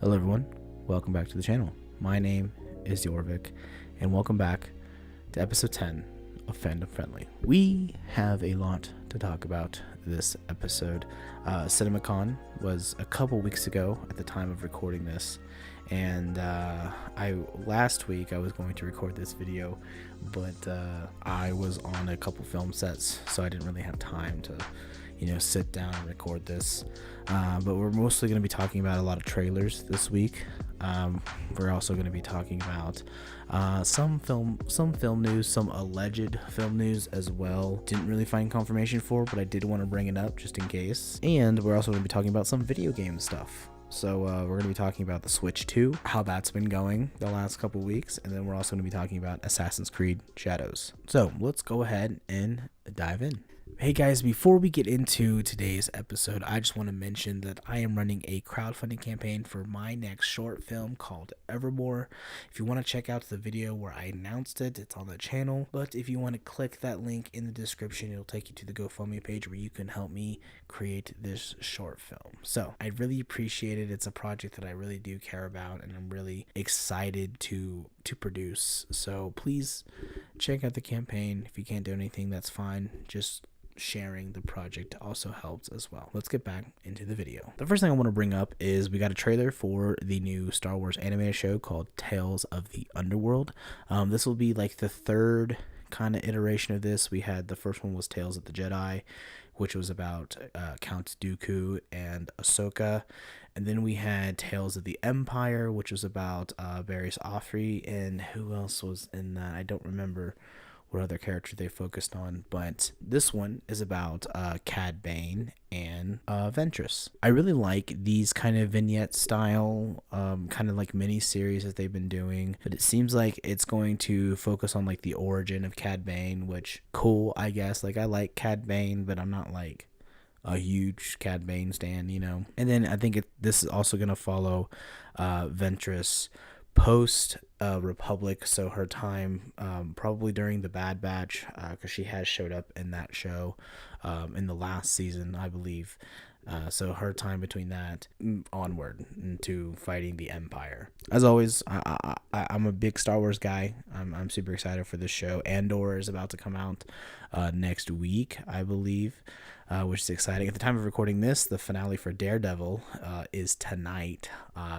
Hello everyone, welcome back to the channel. My name is Jorvik, and welcome back to episode 10 of Fandom Friendly. We have a lot to talk about this episode. CinemaCon was a couple weeks ago at the time of recording this, and last week I was going to record this video, but I was on a couple film sets, so I didn't really have time to sit down and record this. But we're mostly going to be talking about a lot of trailers this week. We're also going to be talking about some film news, some alleged film news as well. Didn't really find confirmation for, but I did want to bring it up just in case. And we're also going to be talking about some video game stuff. So we're going to be talking about the Switch 2, how that's been going the last couple weeks, and then we're also going to be talking about Assassin's Creed Shadows. So let's go ahead and dive in. Hey guys, before we get into today's episode, I just want to mention that I am running a crowdfunding campaign for my next short film called Evermore. If you want to check out the video where I announced it, it's on the channel. But if you want to click that link in the description, it'll take you to the GoFundMe page where you can help me create this short film. So I really appreciate it. It's a project that I really do care about, and I'm really excited to produce. So please check out the campaign. If you can't do anything, that's fine. Just sharing the project also helps as well. Let's get back into the video. The first thing I want to bring up is we got a trailer for the new Star Wars animated show called Tales of the Underworld. This will be like the third kind of iteration of this. We had the first one was Tales of the Jedi, which was about Count Dooku and Ahsoka. And then we had Tales of the Empire, which was about Barriss Offee, and who else was in that? I don't remember what other character they focused on, but this one is about Cad Bane and Ventress. I really like these kind of vignette style, kind of like mini series that they've been doing, but it seems like it's going to focus on like the origin of Cad Bane, which cool, I guess. Like I like Cad Bane, but I'm not like a huge Cad Bane stan, And then I think this is also going to follow Ventress post Republic, so her time probably during the Bad Batch, because she has showed up in that show in the last season, I believe. So her time between that onward into fighting the Empire. As always, I'm a big Star Wars guy. I'm super excited for this show. Andor is about to come out next week, I believe, which is exciting. At the time of recording this, the finale for Daredevil is tonight.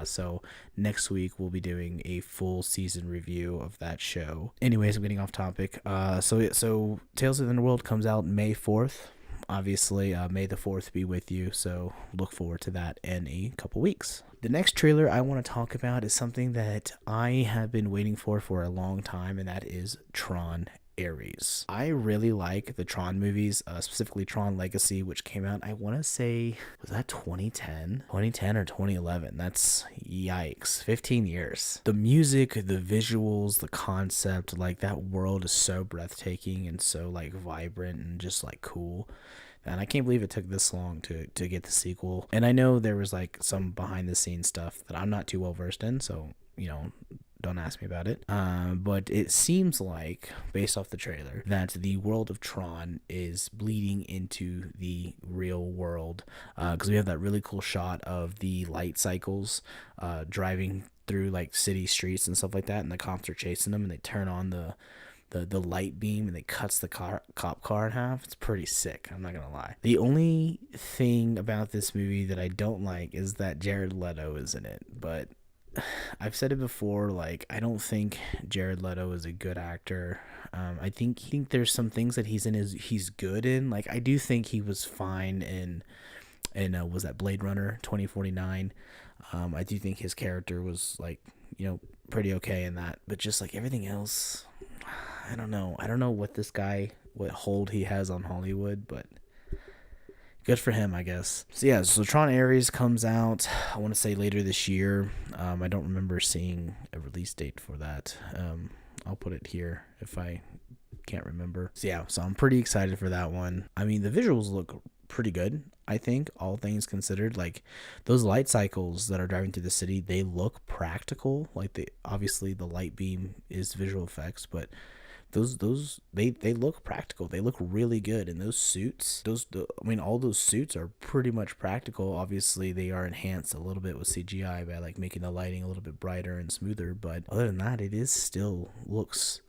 So next week we'll be doing a full season review of that show. Anyways, I'm getting off topic. So Tales of the Underworld comes out May 4th. Obviously, May the 4th be with you, so look forward to that in a couple weeks. The next trailer I want to talk about is something that I have been waiting for a long time, and that is Tron Ares. I really like the Tron movies, specifically Tron Legacy, which came out, I want to say, was that 2010 or 2011? That's yikes, 15 years. The music, the visuals, the concept, like that world is so breathtaking and so like vibrant and just like cool. And I can't believe it took this long to get the sequel. And I know there was like some behind the scenes stuff that I'm not too well versed in, so don't ask me about it. But it seems like, based off the trailer, that the world of Tron is bleeding into the real world. Because we have that really cool shot of the light cycles driving through like city streets and stuff like that, and the cops are chasing them, and they turn on the light beam and it cuts the cop car in half. It's pretty sick, I'm not gonna lie. The only thing about this movie that I don't like is that Jared Leto is in it, but I've said it before, like I don't think Jared Leto is a good actor. I think there's some things that he's good in. Like I do think he was fine in was that Blade Runner 2049. I do think his character was like pretty okay in that, but just like everything else, I don't know what hold he has on Hollywood, but good for him, I guess. So yeah, so Tron Ares comes out, I want to say later this year. I don't remember seeing a release date for that. I'll put it here if I can't remember. So yeah, so I'm pretty excited for that one. I mean, the visuals look pretty good, I think, all things considered. Like those light cycles that are driving through the city, they look practical. Like obviously the light beam is visual effects, but they look practical. They look really good. And those suits, all those suits are pretty much practical. Obviously they are enhanced a little bit with CGI by like making the lighting a little bit brighter and smoother, but other than that, it is still looks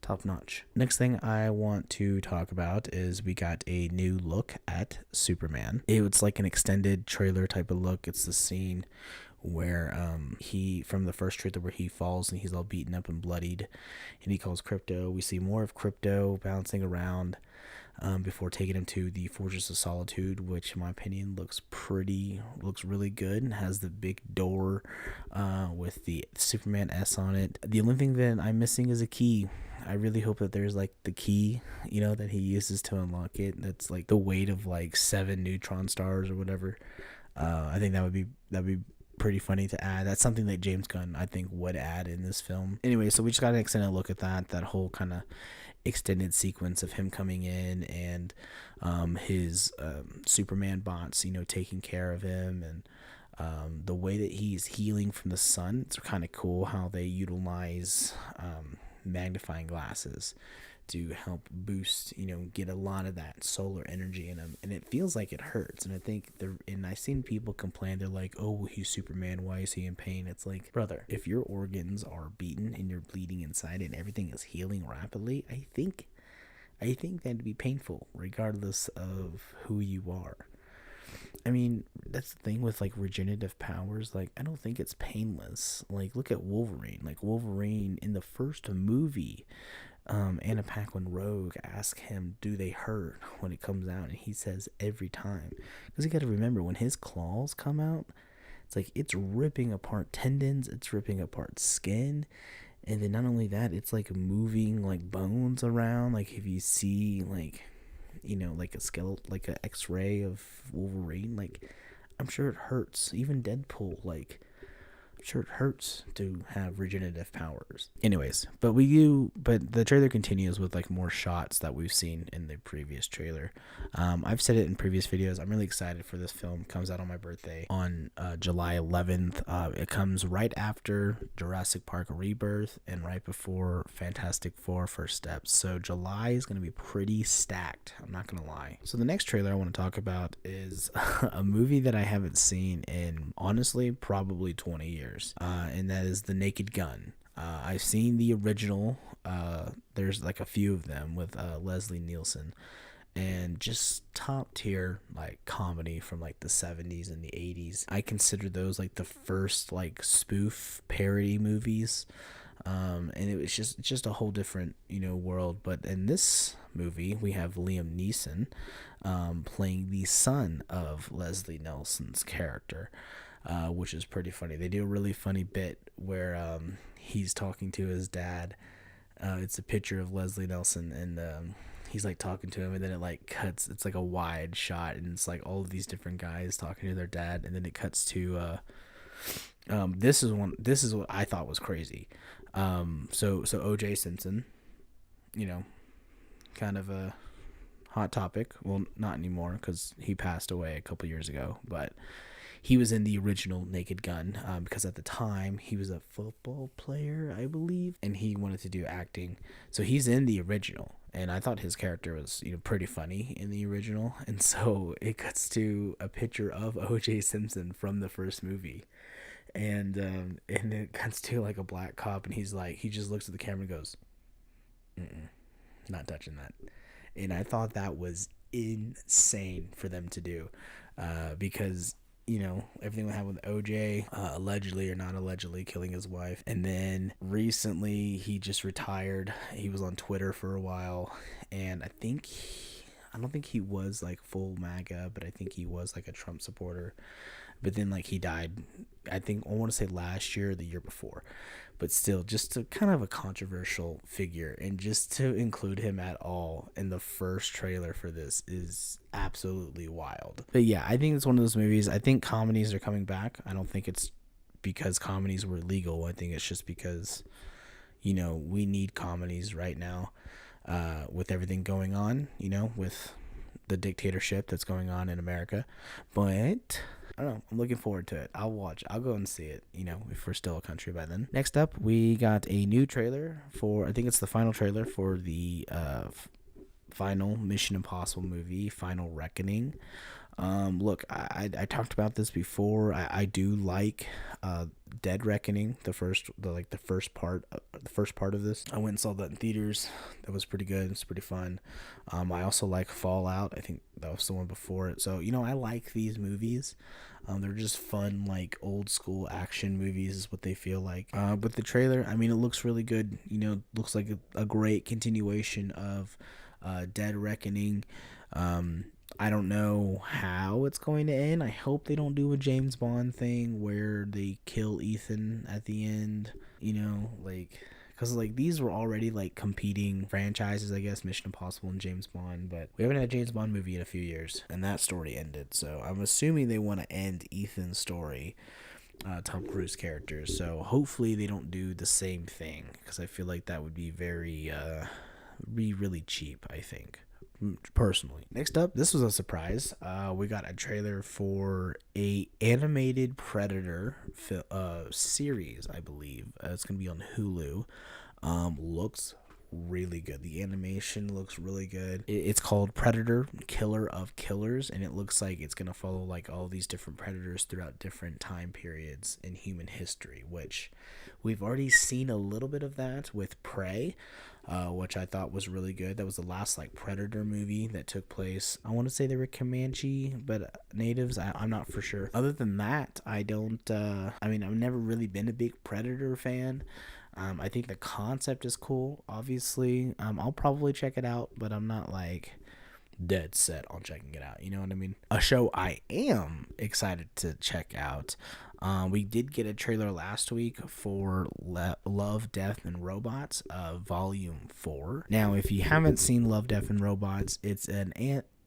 top notch. Next thing I want to talk about is we got a new look at Superman. It's like an extended trailer type of look. It's the scene where he, from the first trailer, where he falls and he's all beaten up and bloodied and he calls Crypto. We see more of Crypto bouncing around before taking him to the Fortress of Solitude, which in my opinion looks really good, and has the big door with the Superman S on it. The only thing that I'm missing is a key. I really hope that there's like the key, that he uses to unlock it. That's like the weight of like 7 neutron stars or whatever. I think that would be pretty funny to add. That's something that James Gunn, I think, would add in this film. Anyway, so we just got an extended look at that whole kind of extended sequence of him coming in and his Superman bots, taking care of him, and the way that he's healing from the sun. It's kind of cool how they utilize magnifying glasses to help boost, get a lot of that solar energy in him, and it feels like it hurts. And I think I've seen people complain, they're like, "Oh, he's Superman, why is he in pain?" It's like, brother, if your organs are beaten and you're bleeding inside and everything is healing rapidly, I think that'd be painful, regardless of who you are. I mean, that's the thing with like regenerative powers. Like, I don't think it's painless. Like, look at Wolverine. Like, Wolverine in the first movie, Anna Paquin Rogue asks him, do they hurt when it comes out? And he says every time. Because you got to remember, when his claws come out, it's like it's ripping apart tendons, it's ripping apart skin. And then not only that, it's like moving like bones around. Like if you see like, like a skeleton, like an x-ray of Wolverine, like I'm sure it hurts. Even Deadpool, like sure it hurts to have regenerative powers. Anyways, but the trailer continues with like more shots that we've seen in the previous trailer. I've said it in previous videos, I'm really excited for this film. It comes out on my birthday on July 11th. It comes right after Jurassic Park Rebirth and right before Fantastic Four First Steps. So July is going to be pretty stacked, I'm not going to lie. So the next trailer I want to talk about is a movie that I haven't seen in, honestly, probably 20 years. And that is The Naked Gun. I've seen the original. There's like a few of them with Leslie Nielsen, and just top tier like comedy from like the 70s and the 80s. I consider those like the first like spoof parody movies. And it was just a whole different world. But in this movie we have Liam Neeson playing the son of Leslie Nielsen's character, which is pretty funny. They do a really funny bit where he's talking to his dad. It's a picture of Leslie Nielsen, and he's like talking to him, and then it like cuts. It's like a wide shot, and it's like all of these different guys talking to their dad, and then it cuts to this is what I thought was crazy. So O.J. Simpson, kind of a hot topic. Well, not anymore because he passed away a couple years ago, but he was in the original Naked Gun because at the time he was a football player, I believe, and he wanted to do acting. So he's in the original, and I thought his character was pretty funny in the original. And so it cuts to a picture of O.J. Simpson from the first movie, and it cuts to like a black cop, and he just looks at the camera and goes, "Not touching that." And I thought that was insane for them to do, because everything that happened with OJ, allegedly or not allegedly killing his wife. And then recently he just retired. He was on Twitter for a while, and I don't think he was like full MAGA, but I think he was like a Trump supporter. But then like he died, I want to say last year or the year before. But still, just a kind of a controversial figure, and just to include him at all in the first trailer for this is absolutely wild. But yeah, I think it's one of those movies. I think comedies are coming back. I don't think it's because comedies were legal. I think it's just because we need comedies right now, with everything going on, with the dictatorship that's going on in America. But I don't know. I'm looking forward to it. I'll go and see it, if we're still a country by then. Next up, we got a new trailer for, I think it's the final trailer for the final Mission Impossible movie, Final Reckoning. Look, I talked about this before. I do like Dead Reckoning, the first part of this. I went and saw that in theaters. That was pretty good. It's pretty fun. I also like Fallout. I think that was the one before it. So I like these movies. They're just fun, like old school action movies is what they feel like. But the trailer, it looks really good. Looks like a great continuation of Dead Reckoning. I don't know how it's going to end. I hope they don't do a James Bond thing where they kill Ethan at the end, because these were already competing franchises, I guess, Mission Impossible and James Bond, but we haven't had a James Bond movie in a few years, and that story ended. So I'm assuming they want to end Ethan's story, Tom Cruise character. So hopefully they don't do the same thing, because I feel like that would be really cheap, I think. Personally. Next up, this was a surprise. We got a trailer for a animated Predator series, I believe. It's gonna be on Hulu. Looks really good. The animation looks really good. It's called Predator, Killer of Killers, and it looks like it's gonna follow all these different predators throughout different time periods in human history, which we've already seen a little bit of that with Prey. Which I thought was really good. That was the last Predator movie that took place. I want to say they were Comanche, but natives. I'm not for sure. Other than that, I don't. I've never really been a big Predator fan. I think the concept is cool. Obviously, I'll probably check it out, but I'm not dead set on checking it out. You know what I mean? A show I am excited to check out. We did get a trailer last week for Love, Death, and Robots, Volume 4. Now, if you haven't seen Love, Death, and Robots, it's an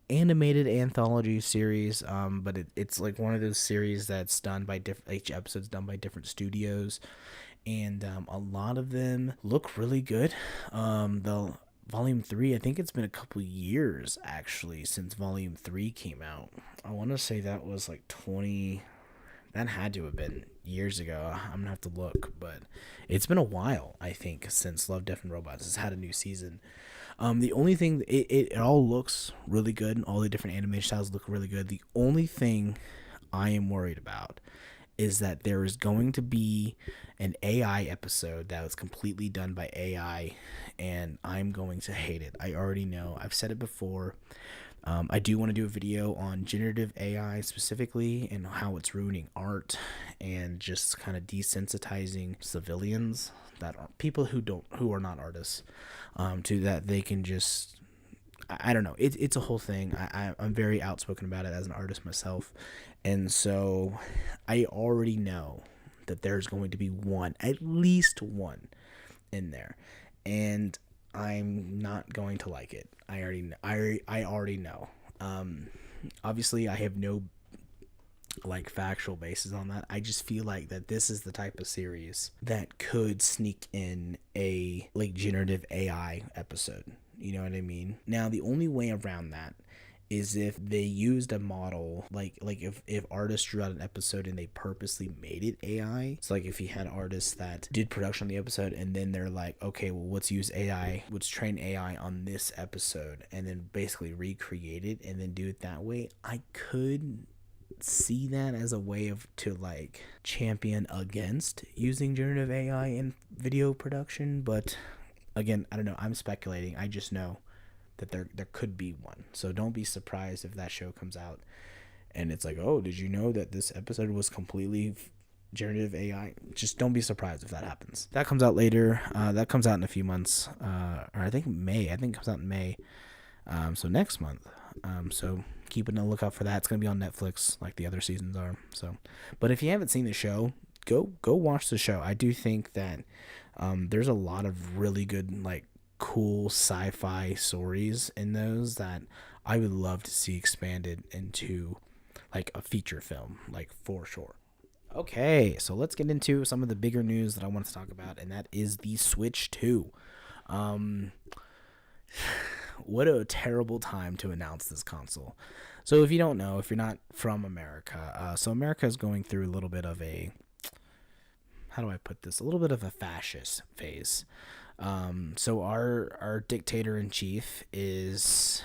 animated anthology series, but it's one of those series that's done by each episode's done by different studios, and a lot of them look really good. The Volume 3, I think it's been a couple years, actually, since Volume 3 came out. I want to say that was 20... That had to have been years ago. I'm going to have to look, but it's been a while, I think, since Love, Death, and Robots has had a new season. The only thing, it all looks really good. All the different animation styles look really good. The only thing I am worried about is that there is going to be an AI episode that was completely done by AI, and I'm going to hate it. I already know. I've said it before. I do want to do a video on generative AI specifically and how it's ruining art and just kind of desensitizing civilians, that are people who are not artists, to that they can just, I don't know. It's a whole thing. I'm very outspoken about it as an artist myself, and so I already know that there's going to be at least one in there, and I'm not going to like it. I already know. Obviously, I have no factual basis on that. I just feel like that this is the type of series that could sneak in a generative AI episode. You know what I mean? Now, the only way around that is if they used a model, if artists drew out an episode and they purposely made it AI. So if you had artists that did production on the episode and then they're okay, well, let's use AI, let's train AI on this episode and then basically recreate it and then do it that way. I could see that as a way to champion against using generative AI in video production, but again, I don't know. I'm speculating. I just know that there could be one. So don't be surprised if that show comes out and it's oh, did you know that this episode was completely generative AI? Just don't be surprised if that happens. That comes out later. That comes out in a few months. Or I think May. I think it comes out in May. So next month. So keep a lookout for that. It's going to be on Netflix like the other seasons are. So, but if you haven't seen the show, go watch the show. I do think that there's a lot of really good cool sci-fi stories in those that I would love to see expanded into a feature film, for sure. Okay, so let's get into some of the bigger news that I want to talk about, and that is the Switch 2. what a terrible time to announce this console. So if you don't know, if you're not from America, so America is going through a little bit of a, how do I put this? A little bit of a fascist phase. So our dictator in chief is,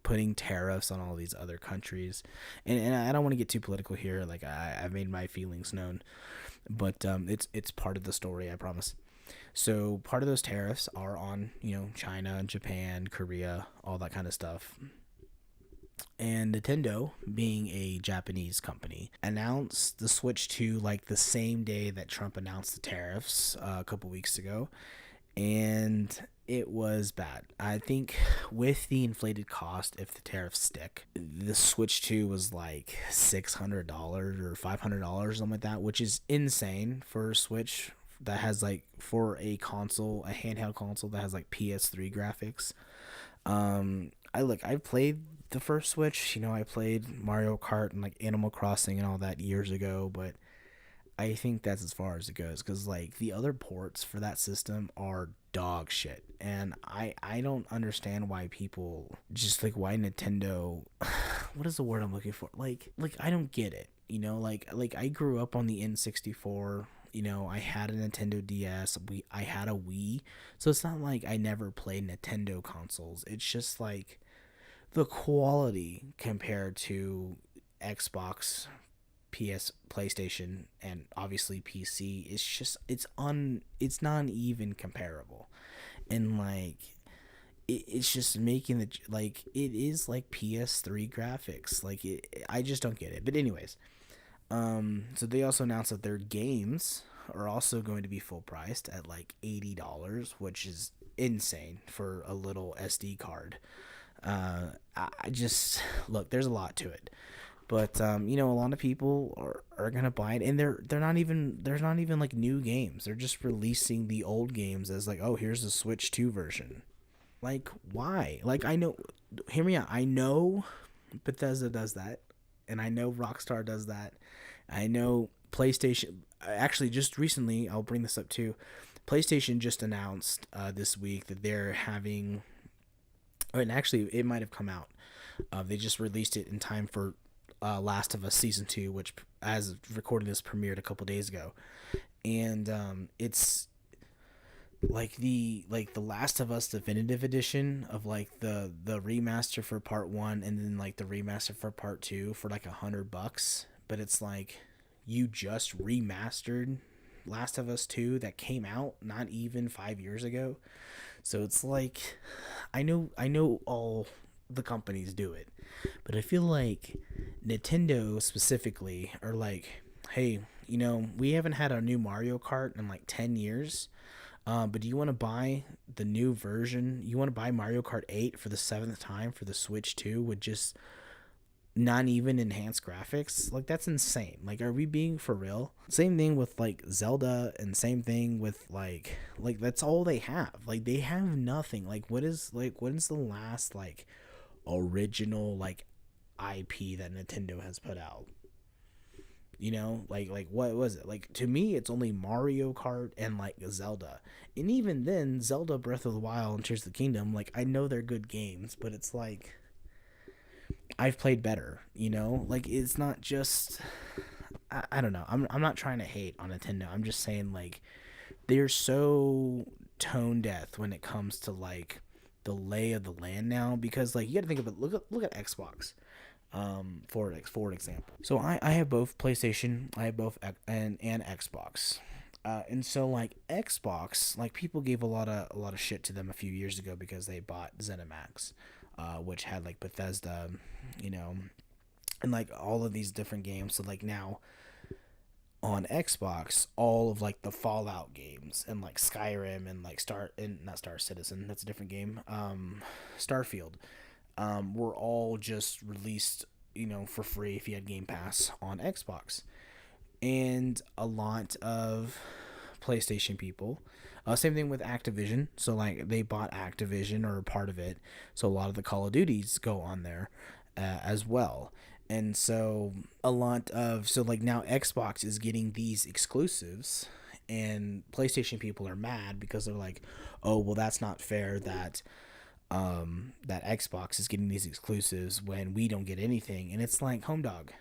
putting tariffs on all these other countries, and I don't want to get too political here. Like I've made my feelings known, but it's part of the story, I promise. So part of those tariffs are on China, Japan, Korea, all that kind of stuff. And Nintendo, being a Japanese company, announced the Switch 2 like the same day that Trump announced the tariffs a couple weeks ago. And it was bad. I think with the inflated cost, if the tariffs stick, the Switch 2 was like $600 or $500, something like that, which is insane for a Switch that has like, for a console, a handheld console that has like PS3 graphics. I've played the first Switch. I played Mario Kart and like Animal Crossing and all that years ago, but I think that's as far as it goes, because like the other ports for that system are dog shit, and I don't understand why people just like, why Nintendo what is the word I'm looking for, like I don't get it. Like I grew up on the N64. I had a Nintendo DS. I had a Wii, so it's not like I never played Nintendo consoles. It's just like the quality compared to Xbox, PlayStation, and obviously PC, it's not even comparable. And like it's just making it is like PS3 graphics. I just don't get it. But anyways, so they also announced that their games are also going to be full priced at like $80, which is insane for a little SD card. I just look, there's a lot to it, but a lot of people are gonna buy it, and they're not even, there's not even like new games. They're just releasing the old games as like, oh, here's the Switch 2 version. Like, why? Like, I know, hear me out. I know Bethesda does that, and I know Rockstar does that. I know PlayStation. Actually, just recently, I'll bring this up too. PlayStation just announced this week that they're having, and actually it might have come out. They just released it in time for Last of Us Season 2, which, as of recording this, premiered a couple days ago. And it's like the Last of Us Definitive Edition of like the remaster for part 1, and then like the remaster for part 2 for like $100. But it's like, you just remastered Last of Us 2 that came out not even 5 years ago. So it's like, I know all the companies do it, but I feel like Nintendo specifically are like, hey, we haven't had a new Mario Kart in like 10 years. But do you want to buy the new version? You want to buy Mario Kart 8 for the 7th time for the Switch 2 with just not even enhanced graphics? Like, that's insane. Like, are we being for real? Same thing with like Zelda, and same thing with like that's all they have. Like, they have nothing. Like, what is the last like original like IP that Nintendo has put out? Like what was it? Like, to me, it's only Mario Kart and like Zelda. And even then, Zelda Breath of the Wild and Tears of the Kingdom, like, I know they're good games, but it's like, I've played better, like, it's not just, I don't know. I'm not trying to hate on Nintendo. I'm just saying, like, they're so tone deaf when it comes to like the lay of the land now, because like, you got to think of it. Look at Xbox. For an example. So I have both PlayStation, I have both and Xbox. And so like Xbox, like, people gave a lot of shit to them a few years ago because they bought ZeniMax, which had like Bethesda, and like all of these different games. So like now on Xbox, all of like the Fallout games and like Skyrim and like not Star Citizen, that's a different game, Starfield, were all just released, for free if you had Game Pass on Xbox. And a lot of PlayStation people, same thing with Activision. So like, they bought Activision, or a part of it, so a lot of the Call of Duties go on there as well. And so like now Xbox is getting these exclusives, and PlayStation people are mad because they're like, oh, well, that's not fair that that Xbox is getting these exclusives when we don't get anything. And it's like, home dog.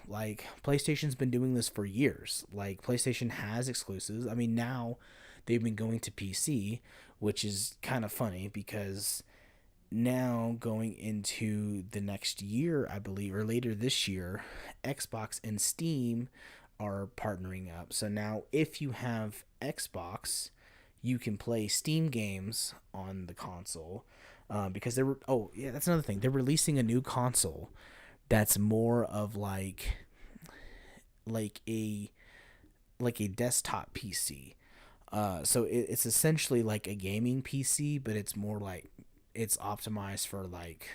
Like, PlayStation's been doing this for years. Like, PlayStation has exclusives. I mean, now they've been going to PC, which is kind of funny because now going into the next year, I believe, or later this year, Xbox and Steam are partnering up. So now if you have Xbox, you can play Steam games on the console, because they're, oh yeah, that's another thing, they're releasing a new console that's more of like a like a desktop PC. So it's essentially like a gaming PC, but it's more like it's optimized for like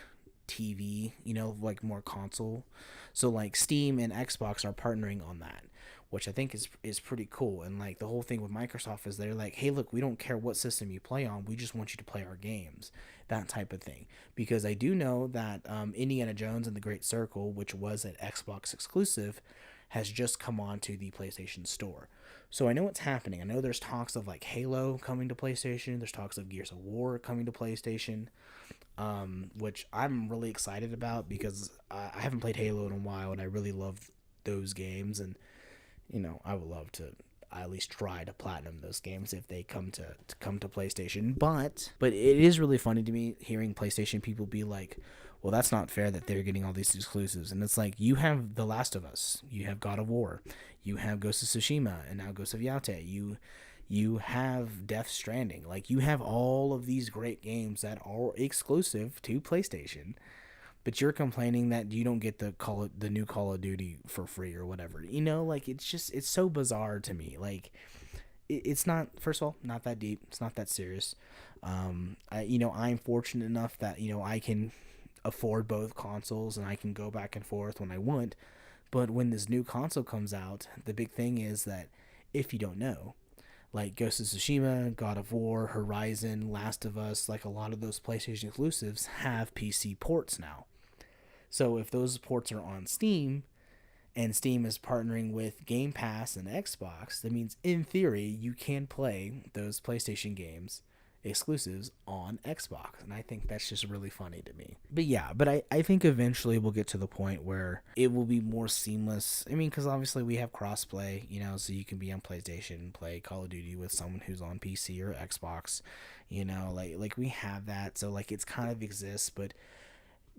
TV, like more console. So like Steam and Xbox are partnering on that, which I think is pretty cool. And like the whole thing with Microsoft is they're like, hey, look, we don't care what system you play on, we just want you to play our games, that type of thing. Because I do know that Indiana Jones and the Great Circle, which was an Xbox exclusive, has just come on to the PlayStation Store. So I know what's happening. I know there's talks of like Halo coming to PlayStation. There's talks of Gears of War coming to PlayStation, which I'm really excited about because I haven't played Halo in a while, and I really love those games. And I would love to at least try to platinum those games if they come to PlayStation. But it is really funny to me hearing PlayStation people be like, well, that's not fair that they're getting all these exclusives. And it's like, you have The Last of Us, you have God of War, you have Ghost of Tsushima, and now Ghost of Yaote. You have Death Stranding. Like, you have all of these great games that are exclusive to PlayStation, but you're complaining that you don't get the new Call of Duty for free or whatever. Like, it's so bizarre to me. Like, it's not, first of all, not that deep. It's not that serious. I'm fortunate enough that I can afford both consoles and I can go back and forth when I want. But when this new console comes out, the big thing is that, if you don't know, like Ghost of Tsushima, God of War, Horizon, Last of Us, like a lot of those PlayStation exclusives have PC ports now. So if those ports are on Steam, and Steam is partnering with Game Pass and Xbox, that means in theory you can play those PlayStation games exclusives on Xbox. And I think that's just really funny to me. But yeah, I think eventually we'll get to the point where it will be more seamless. I mean, because obviously we have crossplay, so you can be on PlayStation and play Call of Duty with someone who's on PC or Xbox, like we have that. So like, it's kind of exists, but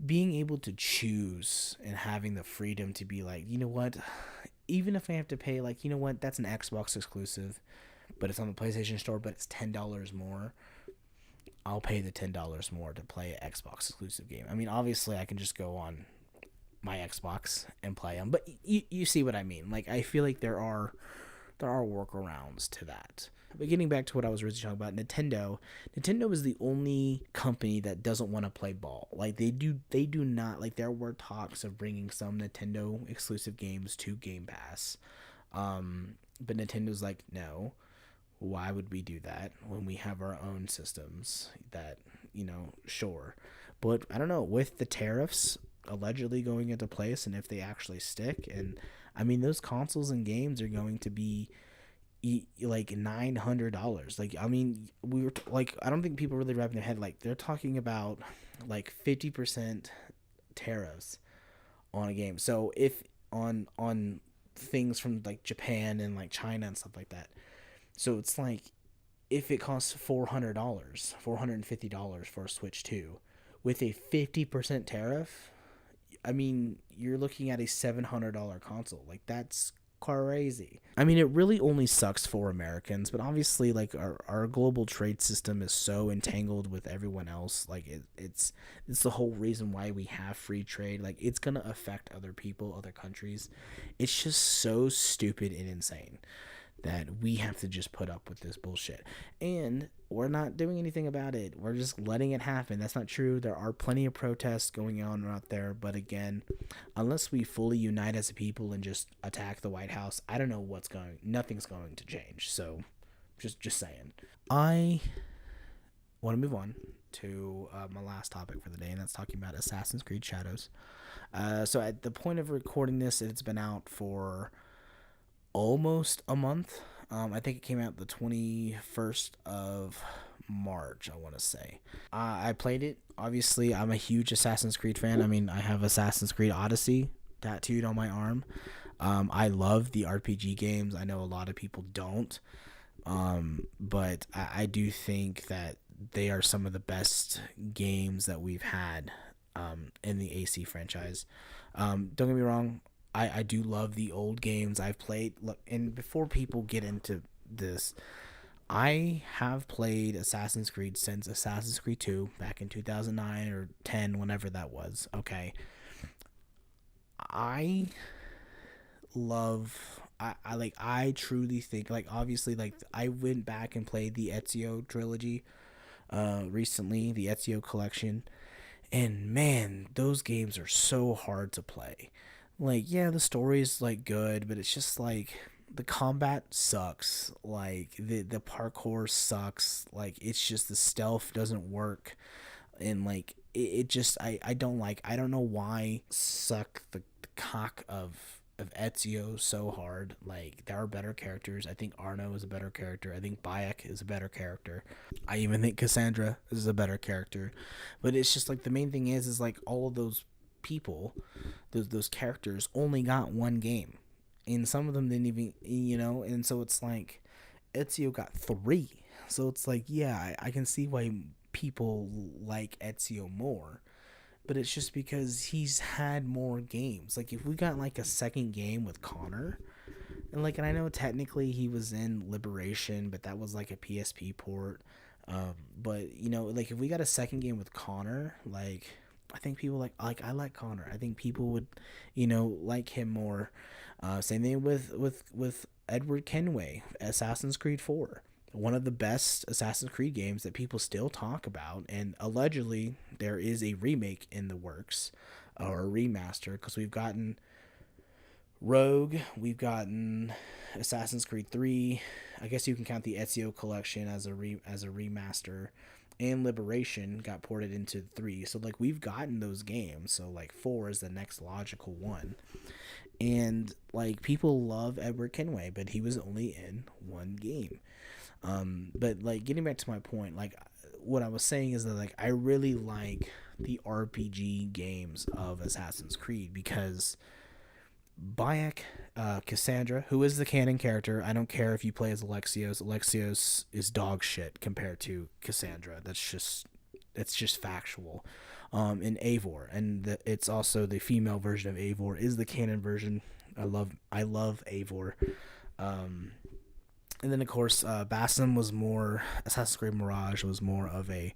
being able to choose and having the freedom to be like, what, even if I have to pay, like, what, that's an Xbox exclusive, but it's on the PlayStation Store, but it's $10 more, I'll pay the $10 more to play an Xbox exclusive game. I mean, obviously I can just go on my Xbox and play them, but you see what I mean. Like, I feel like there are workarounds to that. But getting back to what I was originally talking about, Nintendo is the only company that doesn't want to play ball. Like, they do not. Like, there were talks of bringing some Nintendo exclusive games to Game Pass, but Nintendo's like, no. Why would we do that when we have our own systems that, sure. But I don't know, with the tariffs allegedly going into place, and if they actually stick, and I mean, those consoles and games are going to be like $900. Like, I mean, we were like, I don't think people really wrap their head, like, they're talking about like 50% tariffs on a game. So if on things from like Japan and like China and stuff like that, so it's like, if it costs $450 for a Switch 2 with a 50% tariff, I mean, you're looking at a $700 console. Like, that's crazy. I mean, it really only sucks for Americans, but obviously, like, our global trade system is so entangled with everyone else. Like, it's the whole reason why we have free trade. Like, it's gonna affect other people, other countries. It's just so stupid and insane that we have to just put up with this bullshit. And we're not doing anything about it. We're just letting it happen. That's not true. There are plenty of protests going on out there. But again, unless we fully unite as a people and just attack the White House, I don't know nothing's going to change. So just saying. I want to move on to my last topic for the day, and that's talking about Assassin's Creed Shadows. So at the point of recording this, it's been out for almost a month. I think it came out the 21st of March, I want to say. I played it. Obviously, I'm a huge Assassin's Creed fan. I mean, I have Assassin's Creed Odyssey tattooed on my arm. I love the RPG games. I know a lot of people don't. But I do think that they are some of the best games that we've had in the AC franchise. Don't get me wrong, I do love the old games I've played. Look, and before people get into this, I have played Assassin's Creed since Assassin's Creed 2 back in 2009 or 10, whenever that was. Okay. I love I truly think, like, obviously, like, I went back and played the Ezio trilogy recently, the Ezio collection, and man, those games are so hard to play. Like, yeah, the story is like good, but it's just like the combat sucks. Like the parkour sucks. Like, it's just the stealth doesn't work, and like it just I don't like, I don't know why suck the cock of Ezio so hard. Like, there are better characters. I think Arno is a better character. I think Bayek is a better character. I even think Cassandra is a better character. But it's just like, the main thing is like, all of those people, those characters only got one game, and some of them didn't even, and so it's like Ezio got three. So it's like, yeah, I can see why people like Ezio more, but it's just because he's had more games. Like, if we got like a second game with Connor, and I know technically he was in Liberation, but that was like a PSP port. But like, if we got a second game with Connor, like, I think people like I like Connor. I think people would, like him more. Same thing with Edward Kenway, Assassin's Creed 4. One of the best Assassin's Creed games that people still talk about, and allegedly there is a remake in the works, or a remaster, because we've gotten Rogue, we've gotten Assassin's Creed 3. I guess you can count the Ezio collection as a remaster, and Liberation got ported into 3. So like, we've gotten those games. So like, 4 is the next logical one. And like, people love Edward Kenway, but he was only in one game. But like, getting back to my point, like, what I was saying is that, like, I really like the RPG games of Assassin's Creed, because Bayek, Cassandra, who is the canon character, I don't care if you play as Alexios. Alexios is dog shit compared to Cassandra. It's just factual. And Eivor, and it's also the female version of Eivor is the canon version. I love Eivor. And then, of course, Basim was more, Assassin's Creed Mirage was more of a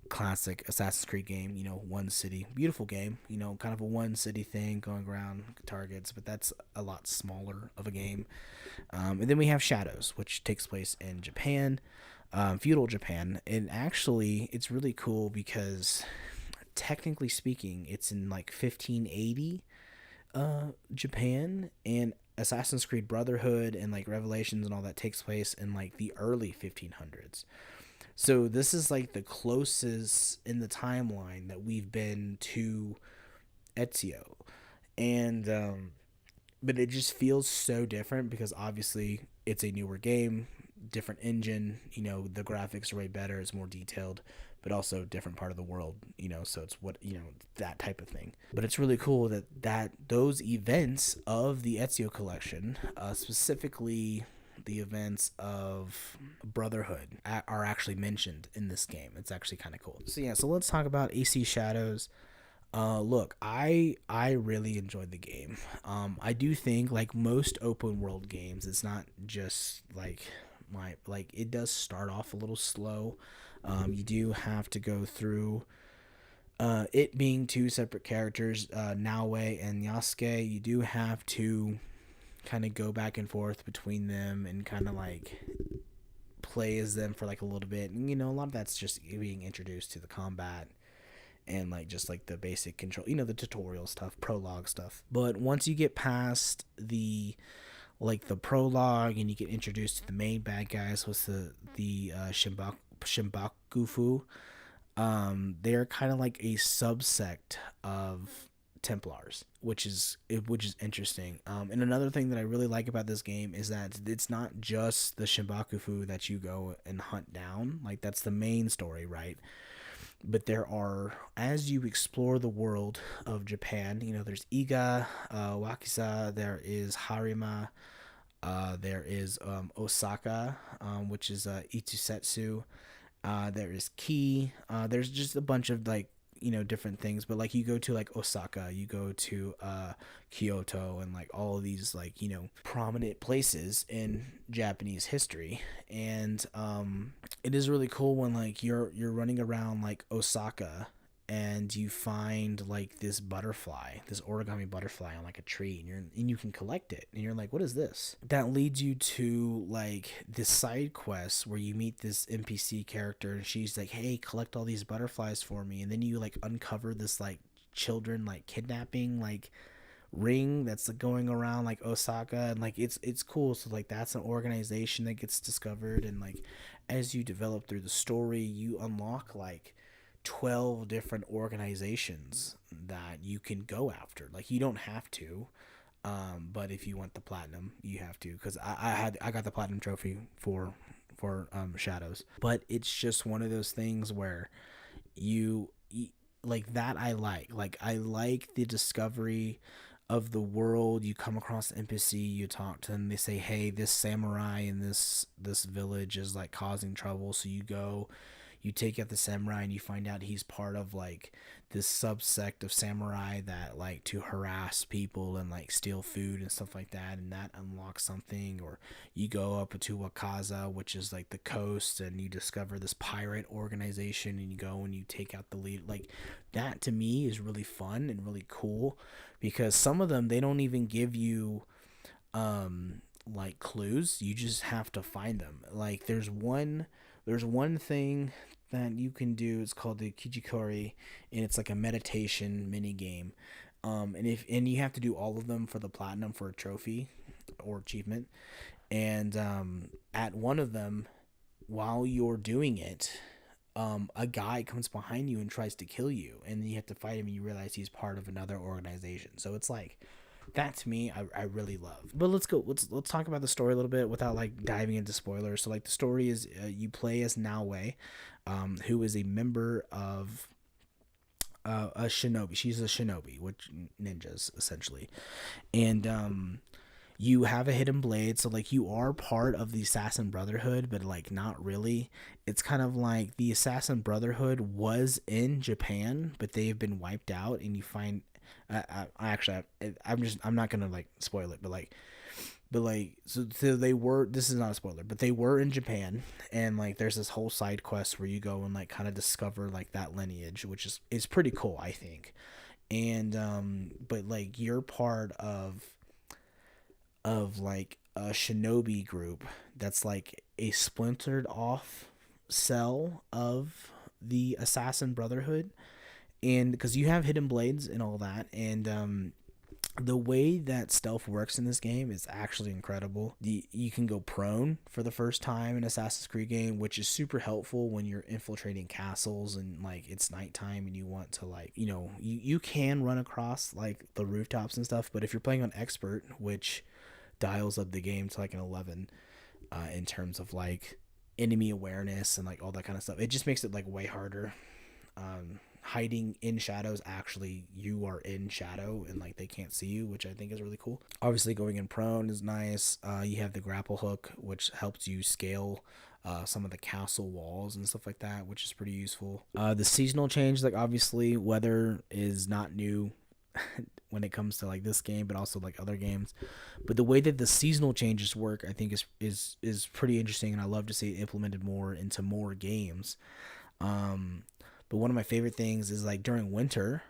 classic Assassin's Creed game, one city, beautiful game, kind of a one city thing, going around targets, but that's a lot smaller of a game. And then we have Shadows, which takes place in Japan, feudal Japan, and actually it's really cool because, technically speaking, it's in like 1580 Japan, and Assassin's Creed Brotherhood and like Revelations and all that takes place in like the early 1500s. So this is like the closest in the timeline that we've been to Ezio. And but it just feels so different because obviously it's a newer game, different engine, the graphics are way better, it's more detailed, but also different part of the world, so it's that type of thing. But it's really cool that those events of the Ezio collection, specifically the events of Brotherhood, are actually mentioned in this game. It's actually kind of cool. So yeah, so let's talk about AC Shadows. Look, I really enjoyed the game. I do think, like most open world games, it's not just like it does start off a little slow. You do have to go through it being two separate characters, Naoe and Yasuke. You do have to kind of go back and forth between them and kind of like play as them for like a little bit. And a lot of that's just being introduced to the combat and like just like the basic control, the tutorial stuff, prologue stuff. But once you get past the prologue and you get introduced to the main bad guys, what's the Shimbakufu, they're kind of like a subsect of Templars, which is interesting. And another thing that I really like about this game is that it's not just the Shinbakufu that you go and hunt down. Like, that's the main story, right? But there are, as you explore the world of Japan, there's Iga, Wakisa, there is Harima, there is Osaka, which is Itusetsu. There is Ki. There's just a bunch of like different things, but like you go to like Osaka, you go to Kyoto, and like all of these like prominent places in Japanese history. And it is really cool when like you're running around like Osaka and you find like this origami butterfly on like a tree, and you can collect it, and you're like, what is this? That leads you to like this side quest where you meet this NPC character, and she's like, hey, collect all these butterflies for me. And then you like uncover this like children like kidnapping like ring that's like going around like Osaka, and like it's cool. So like that's an organization that gets discovered, and like as you develop through the story, you unlock like 12 different organizations that you can go after. Like, you don't have to, but if you want the platinum, you have to, because I got the platinum trophy for Shadows. But it's just one of those things where you like that. I like the discovery of the world. You come across an NPC, you talk to them, they say, hey, this samurai in this village is like causing trouble. So you go, you take out the samurai, and you find out he's part of like this subsect of samurai that like to harass people and like steal food and stuff like that, and that unlocks something. Or you go up to Wakaza, which is like the coast, and you discover this pirate organization, and you go and you take out the lead. Like, that to me is really fun and really cool, because some of them, they don't even give you like clues. You just have to find them. Like, there's one thing that you can do. It's called the Kijikori, and it's like a meditation mini game. And you have to do all of them for the platinum for a trophy or achievement. And at one of them, while you're doing it, a guy comes behind you and tries to kill you, and then you have to fight him, and you realize he's part of another organization. So it's like, that to me, I really love. But let's talk about the story a little bit without like diving into spoilers. So like the story is, you play as Naoe, who is a member of a shinobi. She's a shinobi, which ninjas essentially, and you have a hidden blade. So like you are part of the Assassin Brotherhood, but like not really. It's kind of like the Assassin Brotherhood was in Japan, but they have been wiped out, and you find. I'm not gonna like spoil it, but so they were. This is not a spoiler, but they were in Japan, and like there's this whole side quest where you go and like kind of discover like that lineage, which is pretty cool, I think. And but like you're part of like a shinobi group that's like a splintered off cell of the Assassin Brotherhood. And because you have hidden blades and all that, and the way that stealth works in this game is actually incredible. You can go prone for the first time in Assassin's Creed game, which is super helpful when you're infiltrating castles and like it's nighttime and you want to like you can run across like the rooftops and stuff. But if you're playing on expert, which dials up the game to like an 11 in terms of like enemy awareness and like all that kind of stuff, it just makes it like way harder. Hiding in shadows, actually you are in shadow and like they can't see you, which I think is really cool. Obviously going in prone is nice. You have the grapple hook, which helps you scale some of the castle walls and stuff like that, which is pretty useful. The seasonal change, like obviously weather is not new when it comes to like this game, but also like other games. But the way that the seasonal changes work, I think is pretty interesting, and I love to see it implemented more into more games. But one of my favorite things is like during winter,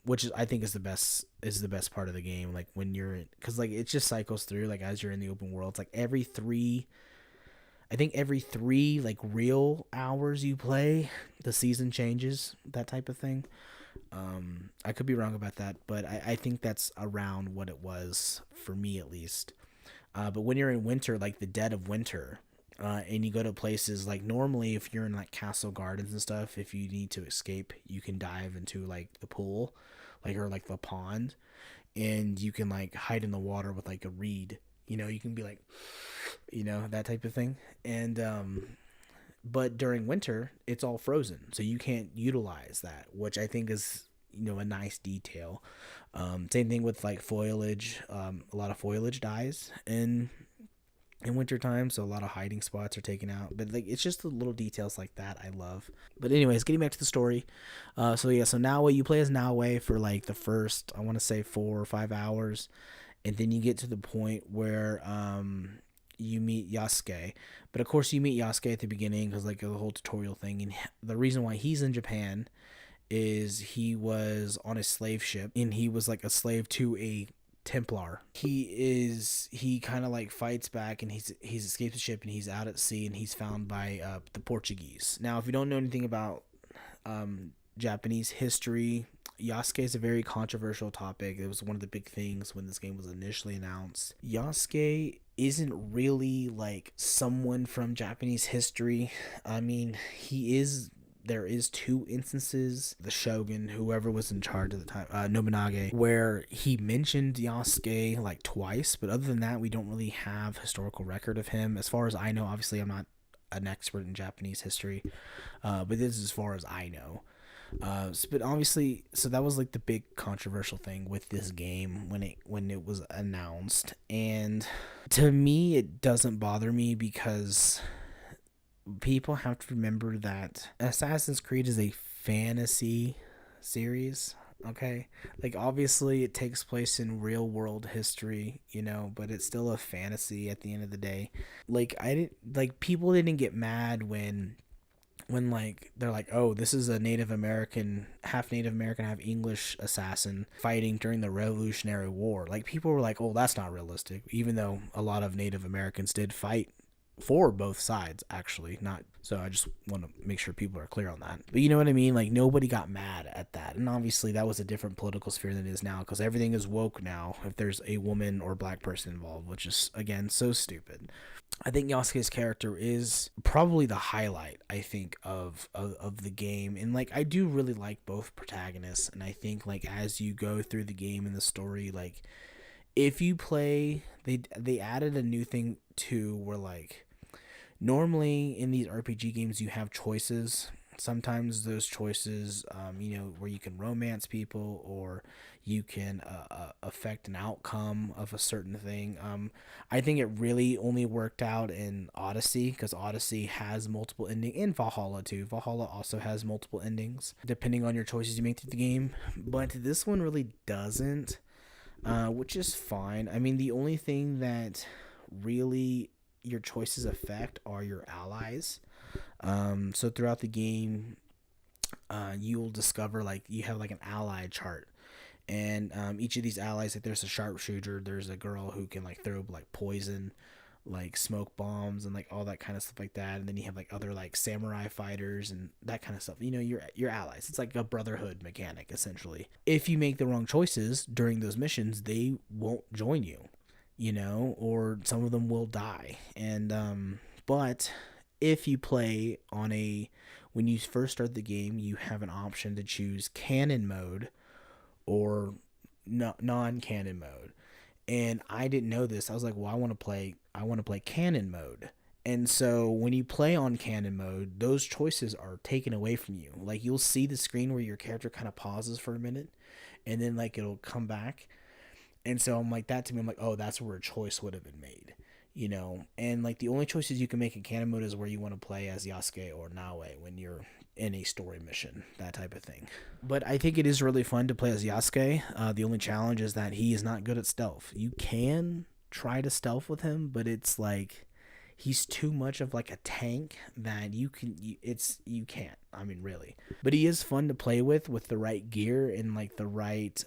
which is I think is the best part of the game. Like when you're, because like it just cycles through like as you're in the open world. It's like every three like real hours you play, the season changes, that type of thing. I could be wrong about that, but I think that's around what it was for me at least. But when you're in winter, like the dead of winter. And you go to places like normally if you're in like castle gardens and stuff, if you need to escape, you can dive into like the pool, like, or like the pond, and you can like hide in the water with like a reed. You can be like, that type of thing. And but during winter, it's all frozen, so you can't utilize that, which I think is a nice detail. Same thing with like foliage. A lot of foliage dies in wintertime, so a lot of hiding spots are taken out. But like, it's just the little details like that I love. But anyways, getting back to the story. So Naoe, you play as Naoe for like the first, I want to say, 4 or 5 hours, and then you get to the point where you meet Yasuke. But of course, you meet Yasuke at the beginning because like the whole tutorial thing, and the reason why he's in Japan is he was on a slave ship, and he was like a slave to a Templar. He kind of like fights back, and he's escaped the ship, and he's out at sea, and he's found by the Portuguese. Now, if you don't know anything about Japanese history, Yasuke is a very controversial topic. It was one of the big things when this game was initially announced. Yasuke isn't really like someone from Japanese history. I mean, there is 2 instances, the shogun, whoever was in charge at the time, Nobunaga, where he mentioned Yasuke like twice, but other than that, we don't really have historical record of him. As far as I know, obviously I'm not an expert in Japanese history, but this is as far as I know. But obviously, so that was like the big controversial thing with this game when it was announced, and to me, it doesn't bother me because people have to remember that Assassin's Creed is a fantasy series. Okay, like obviously it takes place in real world history, but it's still a fantasy at the end of the day. Like people didn't get mad when like they're like, oh, this is a Native American, half English assassin fighting during the Revolutionary War. Like, people were like, oh, that's not realistic, even though a lot of Native Americans did fight for both sides, actually. Not so, I just want to make sure people are clear on that, but you know what I mean. Like, nobody got mad at that, and obviously that was a different political sphere than it is now, because everything is woke now if there's a woman or black person involved, which is, again, so stupid. I think Yasuke's character is probably the highlight, I think, of the game. And like, I do really like both protagonists, and I think like as you go through the game and the story, like if you play, they added a new thing too, where like normally in these RPG games you have choices. Sometimes those choices, where you can romance people, or you can affect an outcome of a certain thing. I think it really only worked out in Odyssey, because Odyssey has multiple endings, and Valhalla too. Valhalla also has multiple endings, depending on your choices you make through the game. But this one really doesn't, which is fine. I mean, the only thing that really your choices affect are your allies. So throughout the game, you'll discover like you have like an ally chart, and each of these allies, like there's a sharpshooter, there's a girl who can like throw like poison, like smoke bombs, and like all that kind of stuff like that, and then you have like other like samurai fighters and that kind of stuff. Your allies. It's like a brotherhood mechanic essentially. If you make the wrong choices during those missions, they won't join you, or some of them will die. And but if you play when you first start the game, you have an option to choose canon mode or non-canon mode. And I didn't know this. I was like, well, I want to play canon mode. And so when you play on canon mode, those choices are taken away from you. Like, you'll see the screen where your character kind of pauses for a minute, and then like it'll come back. And so I'm like, that to me, I'm like, oh, that's where a choice would have been made. And like the only choices you can make in canon mode is where you want to play as Yasuke or Naoe when you're in a story mission, that type of thing. But I think it is really fun to play as Yasuke. The only challenge is that he is not good at stealth. You can try to stealth with him, but it's like he's too much of like a tank that you can't. I mean, really. But he is fun to play with the right gear and like the right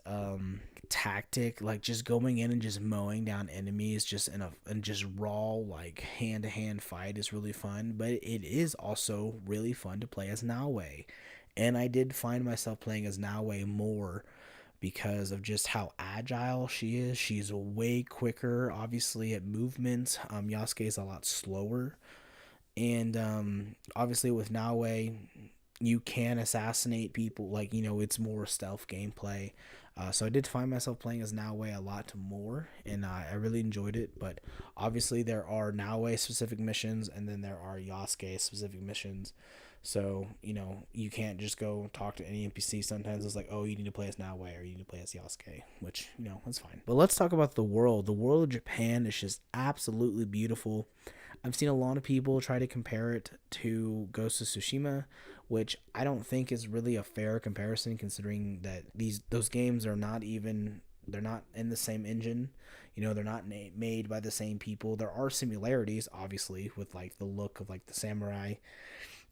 tactic, like just going in and just mowing down enemies just in just raw like hand-to-hand fight is really fun. But it is also really fun to play as Naoe, and I did find myself playing as Naoe more because of just how agile she is. She's way quicker, obviously, at movement. Yasuke is a lot slower, and obviously with Naoe you can assassinate people, like it's more stealth gameplay. So I did find myself playing as Naoe a lot more, and I really enjoyed it. But obviously, there are Naoe specific missions, and then there are Yasuke specific missions. So, you can't just go talk to any NPC. Sometimes it's like, oh, you need to play as Naoe or you need to play as Yasuke, which, that's fine. But let's talk about the world. The world of Japan is just absolutely beautiful. I've seen a lot of people try to compare it to Ghost of Tsushima, which I don't think is really a fair comparison, considering that those games are not even, they're not in the same engine. They're not made by the same people. There are similarities, obviously, with like the look of like the samurai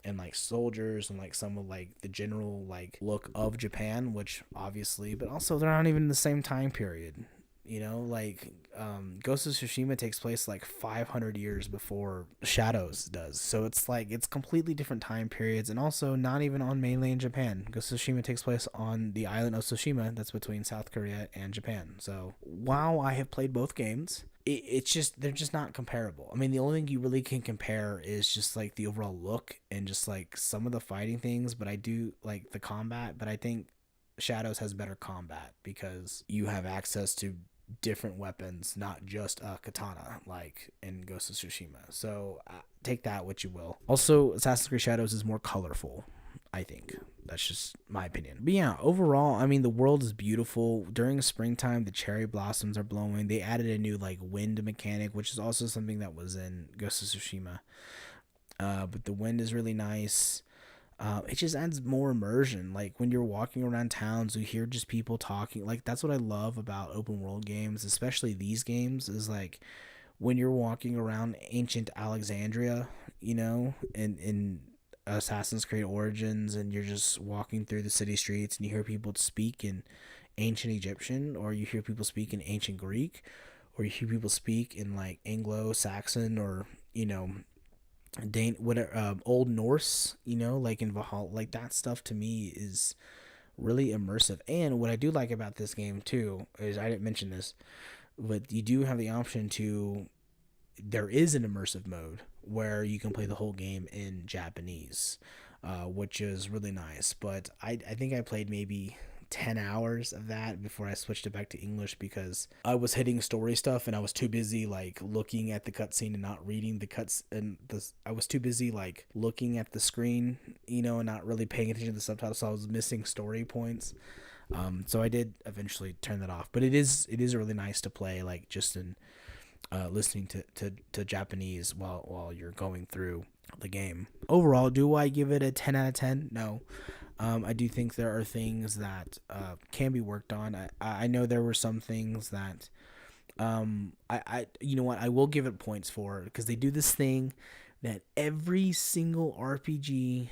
and like soldiers and like some of like the general like look of Japan, which obviously, but also they're not even in the same time period. Ghost of Tsushima takes place like 500 years before Shadows does. So it's like, it's completely different time periods, and also not even on mainland Japan. Ghost of Tsushima takes place on the island of Tsushima that's between South Korea and Japan. So while I have played both games, it's just, they're just not comparable. I mean, the only thing you really can compare is just like the overall look and just like some of the fighting things, but I do like the combat, but I think Shadows has better combat because you have access to different weapons, not just a katana like in Ghost of Tsushima. So take that what you will. Also, Assassin's Creed Shadows is more colorful, I think. That's just my opinion. But yeah, overall, I mean, the world is beautiful. During springtime, the cherry blossoms are blowing. They added a new like wind mechanic, which is also something that was in Ghost of Tsushima. But the wind is really nice. It just adds more immersion. Like when you're walking around towns, you hear just people talking. Like that's what I love about open world games, especially these games, is like when you're walking around ancient Alexandria, in Assassin's Creed Origins, and you're just walking through the city streets and you hear people speak in ancient Egyptian, or you hear people speak in ancient Greek, or you hear people speak in like Anglo-Saxon, or Old Norse, like in Valhalla. Like that stuff to me is really immersive. And what I do like about this game too is, I didn't mention this, but you do have the option to, there is an immersive mode where you can play the whole game in Japanese, which is really nice. But I think I played maybe 10 hours of that before I switched it back to English, because I was hitting story stuff and I was too busy like looking at the cutscene and not reading the cuts, and I was too busy like looking at the screen, and not really paying attention to the subtitles, so I was missing story points. So I did eventually turn that off, but it is really nice to play like just in listening to Japanese while you're going through the game. Overall, do I give it a 10 out of 10? No. I do think there are things that can be worked on. I know there were some things that you know what, I will give it points for, because they do this thing that every single RPG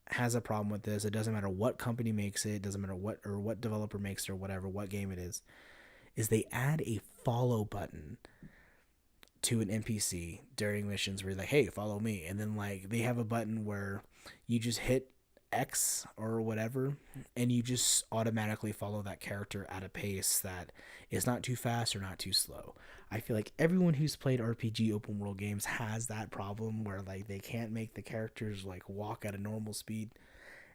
has a problem with this. It doesn't matter what company makes it, doesn't matter what developer makes it, or whatever, what game it is they add a follow button to an NPC during missions where you're like, hey, follow me. And then like they have a button where you just hit X or whatever, and you just automatically follow that character at a pace that is not too fast or not too slow. I feel like everyone who's played RPG open world games has that problem where like they can't make the characters like walk at a normal speed.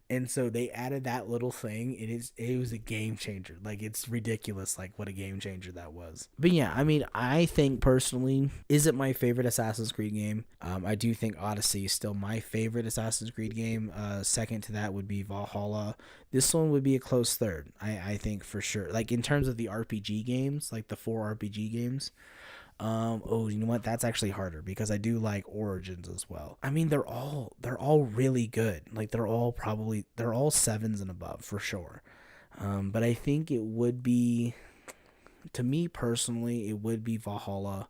And so they added that little thing. It was a game changer. Like, it's ridiculous, like, what a game changer that was. But yeah, I mean, I think personally, is it my favorite Assassin's Creed game? I do think Odyssey is still my favorite Assassin's Creed game. Second to that would be Valhalla. This one would be a close third, I think, for sure. Like, in terms of the RPG games, like the 4 RPG games, you know what? That's actually harder, because I do like Origins as well. I mean, they're all really good. Like they're all 7s and above for sure. But I think it would be, to me personally, it would be Valhalla,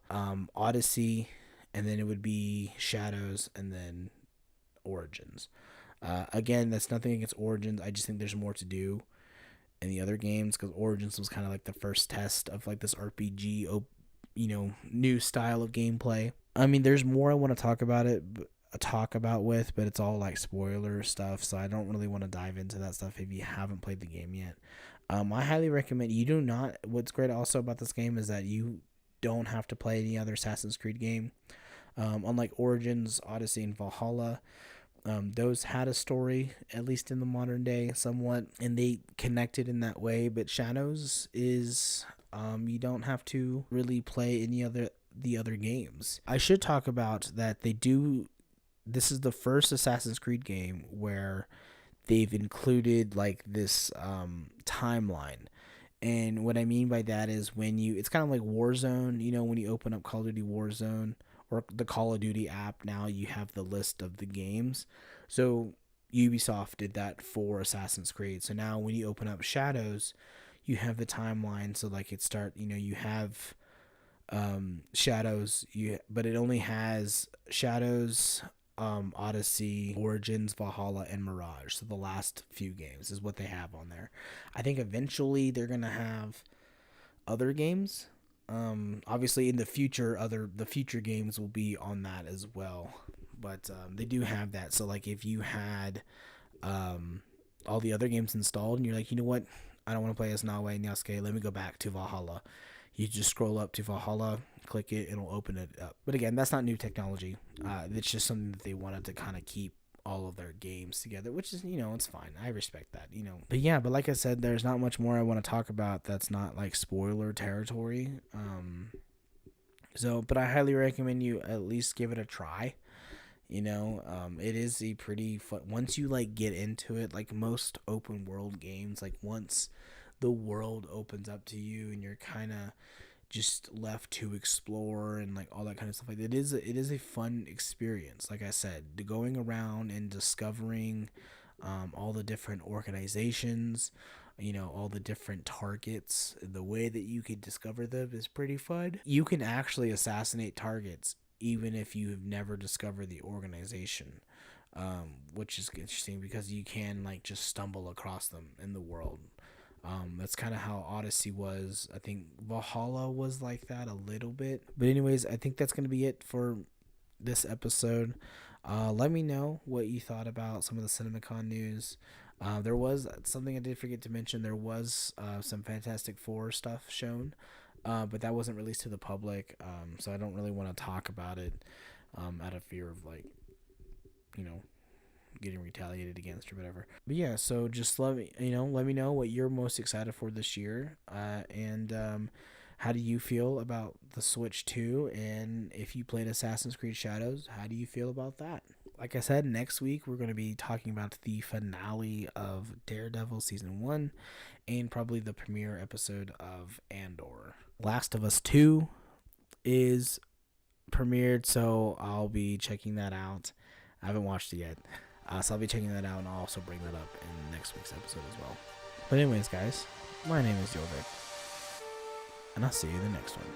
Odyssey, and then it would be Shadows, and then Origins. Again, that's nothing against Origins. I just think there's more to do in the other games, because Origins was kind of like the first test of like this RPG new style of gameplay. I mean, there's more I want to talk about with, but it's all like spoiler stuff, so I don't really want to dive into that stuff if you haven't played the game yet. I highly recommend you do not. What's great also about this game is that you don't have to play any other Assassin's Creed game. Unlike Origins, Odyssey, and Valhalla, Those had a story, at least in the modern day, somewhat, and they connected in that way. But Shadows is you don't have to really play the other games. I should talk about that they do. This is the first Assassin's Creed game where they've included like this timeline. And what I mean by that is when it's kind of like Warzone, when you open up Call of Duty Warzone or the Call of Duty app, now you have the list of the games. So Ubisoft did that for Assassin's Creed. So now when you open up Shadows, you have the timeline. So like you have Shadows, but it only has Shadows, Odyssey, Origins, Valhalla, and Mirage. So the last few games is what they have on there. I think eventually they're gonna have other games. Obviously in the future, the future games will be on that as well. But they do have that. So like if you had all the other games installed and you're like, you know what, I don't want to play as Nawe and Yasuke, let me go back to Valhalla. You just scroll up to Valhalla, click it, and it'll open it up. But again, that's not new technology. It's just something that they wanted to kind of keep all of their games together, which is, it's fine. I respect that, But yeah, but like I said, there's not much more I want to talk about that's not like spoiler territory. But I highly recommend you at least give it a try. It is a pretty fun, once you like get into it, like most open world games, like once the world opens up to you and you're kind of just left to explore and like all that kind of stuff, like it is a fun experience. Like I said, going around and discovering all the different organizations, all the different targets, the way that you could discover them is pretty fun. You can actually assassinate targets even if you've never discovered the organization, which is interesting because you can like just stumble across them in the world. That's kind of how Odyssey was. I think Valhalla was like that a little bit. But anyways, I think that's going to be it for this episode. Let me know what you thought about some of the CinemaCon news. There was something I did forget to mention. There was some Fantastic Four stuff shown, but that wasn't released to the public. So I don't really want to talk about it out of fear of like, getting retaliated against or whatever. But yeah, so just let me know what you're most excited for this year, and how do you feel about the Switch 2, and if you played Assassin's Creed Shadows, how do you feel about that? Like I said, next week we're going to be talking about the finale of Daredevil Season 1 and probably the premiere episode of Andor. Last of Us 2 is premiered, so I'll be checking that out. I haven't watched it yet. So I'll be checking that out, and I'll also bring that up in next week's episode as well. But anyways, guys, my name is Jorvik, and I'll see you in the next one.